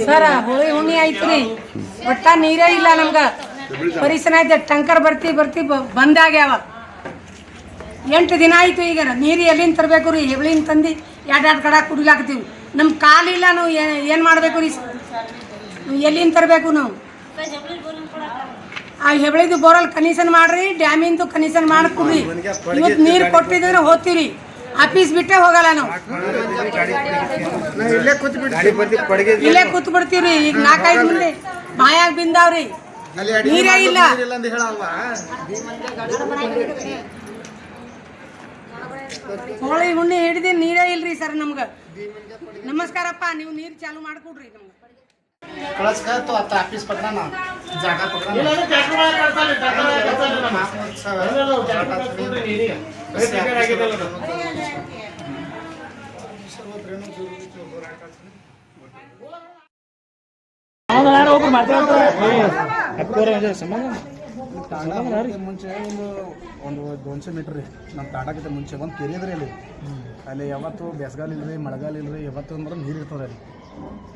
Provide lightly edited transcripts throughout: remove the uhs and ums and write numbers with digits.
ಸರ ಹೋಳಿ ಹುಣ್ಣಿ ಆಯ್ತು ರೀ ಒಟ್ಟ ನೀರೇ ಇಲ್ಲ ನಮ್ಗೆ ಪರಿಸರ ಐತೆ ಟಂಕರ್ ಬರ್ತಿ ಬಂದಾಗ್ಯಾವ 8 ದಿನ ಆಯ್ತು. ಈಗ ನೀರು ಎಲ್ಲಿಂದ ತರಬೇಕು ರೀ? ಹೆಬ್ಳಿನ ತಂದು ಎರಡು ಕಡೆ ಕುಡಿಲಾಕ್ತೀವಿ. ನಮ್ಮ ಕಾಲಿಲ್ಲ, ನಾವು ಏನು ಮಾಡಬೇಕು ರೀ? ಎಲ್ಲಿಂದ ತರಬೇಕು ನಾವು? ಆ ಹೆಬ್ಳಿದು ಬೋರಲ್ಲಿ ಕನೆಕ್ಷನ್ ಮಾಡ್ರಿ, ಡ್ಯಾಮಿಂದು ಕನೆಕ್ಷನ್ ಮಾಡ್ಕೊಡ್ರಿ. ಇವತ್ತು ನೀರು ಕೊಟ್ಟಿದ್ರೆ ಹೋಗ್ತೀವಿ, ಆಫೀಸ್ ಬಿಟ್ಟೆ ಹೋಗಲ್ಲ ನಾವು, ಇಲ್ಲೇ ಕೂತ್ ಬಿಡ್ತೀವ್ರಿ. ಈಗ 4-5 ಮಂದಿ ಬಾಯಾಗ ಬಿಂದಾವ್ರಿ, ನೀರೇ ಇಲ್ಲ. ಹೋಳಿ ಹುಣ್ಣಿ ಹಿಡಿದು ನೀರೇ ಇಲ್ರಿ ಸರ್ ನಮ್ಗೆ. ನಮಸ್ಕಾರಪ್ಪ, ನೀವು ನೀರು ಚಾಲು ಮಾಡ್ಕೊಡ್ರಿ ನಮ್ಗೆ. कळस का तो आता ऑफिस पकडा ना, जागा पकडा ना. ಮುಂಚೆ ಒಂದು 200 ಮೀಟರ್ ರೀ ನಮ್ಮ ತಾಡಕ್ಕಿಂತ ಮುಂಚೆ ಒಂದು ಕೆರೆ ಇದ್ರಿ ಅಲ್ಲಿ ಯಾವತ್ತು ಬೇಸಿಗಾಲ ಇಲ್ರಿ ಮಳೆಗಾಲ ಇಲ್ರಿ, ಯಾವತ್ತು ಅಂದ್ರೆ ನೀರು ಇರ್ತದೆ ಅಲ್ಲಿ.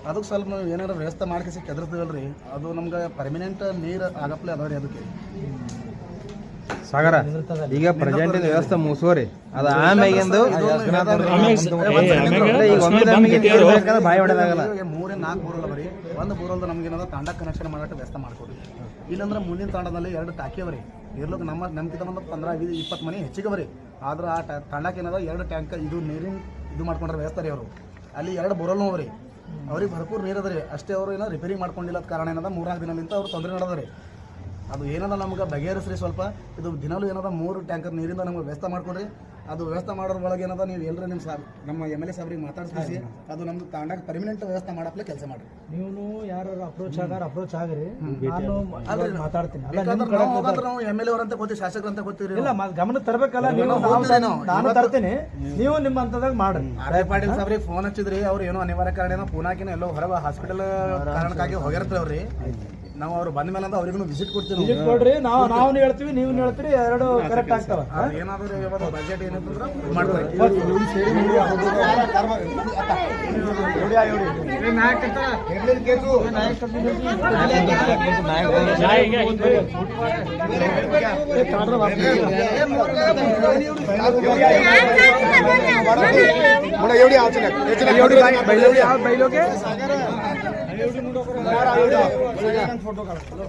ಅದಕ್ಕೆ ಸ್ವಲ್ಪ ನಾವು ಏನಾರು ವ್ಯವಸ್ಥೆ ಮಾಡ್ಕೇಸಿ ಕೆದರ್ತೀವಲ್ರಿ, ಅದು ನಮ್ಗೆ ಪರ್ಮನೆಂಟ್ ನೀರು ಆಗಪ್ಲೆ ಅದಾವ ರೀ. ಅದಕ್ಕೆ ಸಾಗರ ಈಗ ಪ್ರೆಸೆಂಟ್ ವ್ಯವಸ್ಥೆ ಮುಗಿಸೋರಿ ಅದು ಆಮ್ಯಾಗಿಂದು ಬಾಯಿ ಹೊಡೆದಾಗಲ್ಲ. 3-4 ಬೋರಲ್ಲ ಬರೀ ಒಂದು ಬೋರಲ್ದು ನಮ್ಗೆ ಏನಾದ್ರು ತಾಂಡ ಕನೆಕ್ಷನ್ ಮಾಡೋಕ್ಕೆ ವ್ಯವಸ್ಥೆ ಮಾಡ್ಕೊಡ್ರಿ. ಇಲ್ಲಾಂದ್ರೆ ಮುಂದಿನ ತಾಂಡದಲ್ಲಿ 2 ಟಾಕಿ ಅವರಿ ಇರ್ಲಿಕ್ಕೆ ನಮ್ಗಿಂತ ಒಂದು 15-20 ಮನೆ ಹೆಚ್ಚಿಗೆ ಬರೀ. ಆದ್ರೆ ಆ ತಾಂಡಕ್ಕೆ ಏನದ 2 ಟ್ಯಾಂಕ್ ಇದು ನೀರಿನ ಇದು ಮಾಡ್ಕೊಂಡ್ರೆ ವ್ಯವಸ್ಥೆ ರೀ. ಅವರು ಅಲ್ಲಿ 2 ಬೋರಲ್ನೂ ಅವ್ರಿ, ಅವ್ರಿಗೆ ಭರ್ಪೂರ್ ನೀರು ಅದ ರೀ. ಅಷ್ಟೇ ಅವರು ಏನೋ ರಿಪೇರಿ ಮಾಡ್ಕೊಂಡಿಲ್ಲ ಕಾರಣ ಏನದ 3-4 ದಿನದಿಂದ ಅವ್ರು ತೊಂದರೆ ನಡೆದ ರೀ. ಅದು ಏನದ ನಮ್ಗೆ ಬಗೆಹರಿಸ್ರಿ ಸ್ವಲ್ಪ. ಇದು ದಿನಲೂ ಏನದ 3 ಟ್ಯಾಂಕರ್ ನೀರಿಂದ ನಮ್ಗೆ ವ್ಯವಸ್ಥೆ ಮಾಡ್ಕೊಡ್ರಿ. ಅದು ವ್ಯವಸ್ಥೆ ಮಾಡೋದ್ರೊಳಗೆ ಏನದ ನೀವು ಎಲ್ಲರೂ ನಮ್ಮ MLA ಸಾಬ್ರಿಗೆ ಮಾತಾಡ್ಸಿ ಅದು ನಮ್ದು ತಾಂಡಕ್ಕೆ ಪರ್ಮನೆಂಟ್ ವ್ಯವಸ್ಥೆ ಮಾಡಪ್ಲೆ ಕೆಲಸ ಮಾಡ್ರಿ. ನೀವು ಯಾರು ಅಪ್ರೋಚ್ ಆಗ್ರಿ, ಮಾತಾಡ್ತೀನಿ. ನಾವು MLA ಅವರಂತ ಗೊತ್ತಿ, ಶಾಸಕರಂತ ಗೊತ್ತಿರಿ. ಇಲ್ಲ ಗಮನ ತರಬೇಕಲ್ಲ, ನಾನು ತರ್ತೀನಿ, ನೀವು ನಿಮ್ಮ ಹಂತದಾಗ ಮಾಡ್ರಿ. RI ಪಾಟೀಲ್ ಸಾಬ್ರಿಗೆ ಫೋನ್ ಹಚ್ಚಿದ್ರಿ, ಅವ್ರು ಏನೋ ಅನಿವಾರ್ಯ ಕಾರಣ ಏನೋ ಪೂನಾಕಿನ ಎಲ್ಲೋ ಹೊರಗೆ ಹಾಸ್ಪಿಟಲ್ ಕಾರಣಕ್ಕಾಗಿ ಹೋಗಿರ್ತೀವಿ ಅವ್ರಿ. ನಾವು ಅವ್ರು ಬಂದ ಮೇಲೆ ಅವ್ರಿಗೂ ವಿಸಿಟ್ ಕೊಡ್ತೀವಿ. ಕೊಡ್ರಿ, ನಾವು ಹೇಳ್ತೀವಿ, ನೀವು ಹೇಳ್ತೀರಿ, 2 ಕರೆಕ್ಟ್ ಆಗ್ತಾವ. ಏನಾದ್ರು ಬಜೆಟ್ ಏನಂತಂದ್ರೆ ಮಾಡ್ತಾರೆ.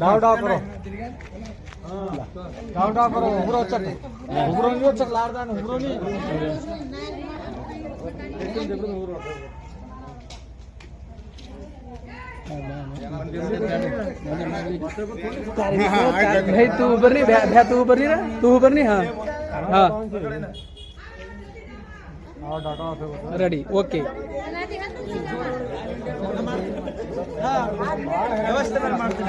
डाव करो उभरो चक लारदान उभरो नहीं भाई तू ऊपर नहीं भैया, तू ऊपर नहीं रहा, तू ऊपर नहीं. हाँ हाँ रेडी ओके. ವ್ಯವಸ್ಥೆ ಮಾಡ್ತೀನಿ.